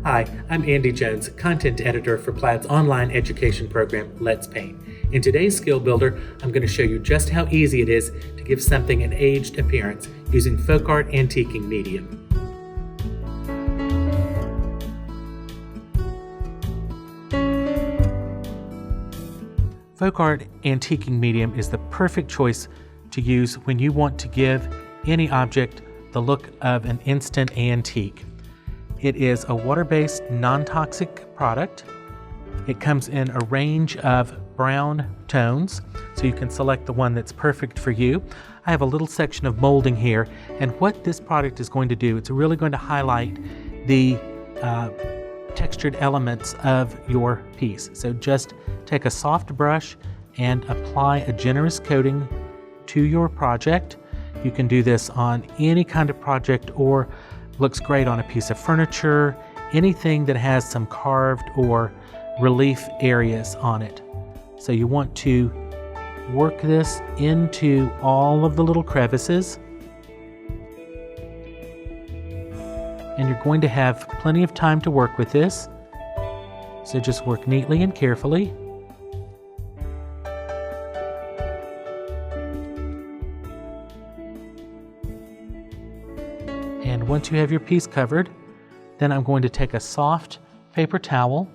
Hi, I'm Andy Jones, content editor for Plaid's online education program, Let's Paint. In today's skill builder, I'm going to show you just how easy it is to give something an aged appearance using folk art antiquing medium. Folk art antiquing medium is the perfect choice to use when you want to give any object the look of an instant antique. It is a water-based, non-toxic product. It comes in a range of brown tones, so you can select the one that's perfect for you. I have a little section of molding here, and what this product is going to do, it's really going to highlight the textured elements of your piece. So just take a soft brush and apply a generous coating to your project. You can do this on any kind of project or looks great on a piece of furniture, anything that has some carved or relief areas on it. So you want to work this into all of the little crevices. And you're going to have plenty of time to work with this. So just work neatly and carefully. And once you have your piece covered, then I'm going to take a soft paper towel,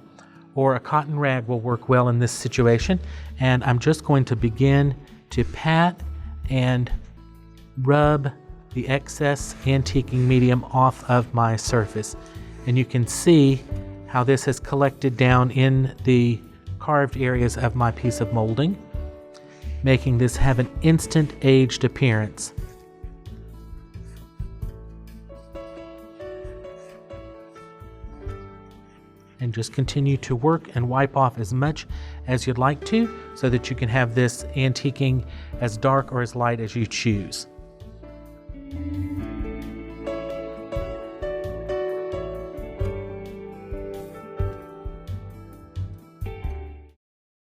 or a cotton rag will work well in this situation, and I'm just going to begin to pat and rub the excess antiquing medium off of my surface. And you can see how this has collected down in the carved areas of my piece of molding, making this have an instant aged appearance. And just continue to work and wipe off as much as you'd like to, so that you can have this antiquing as dark or as light as you choose.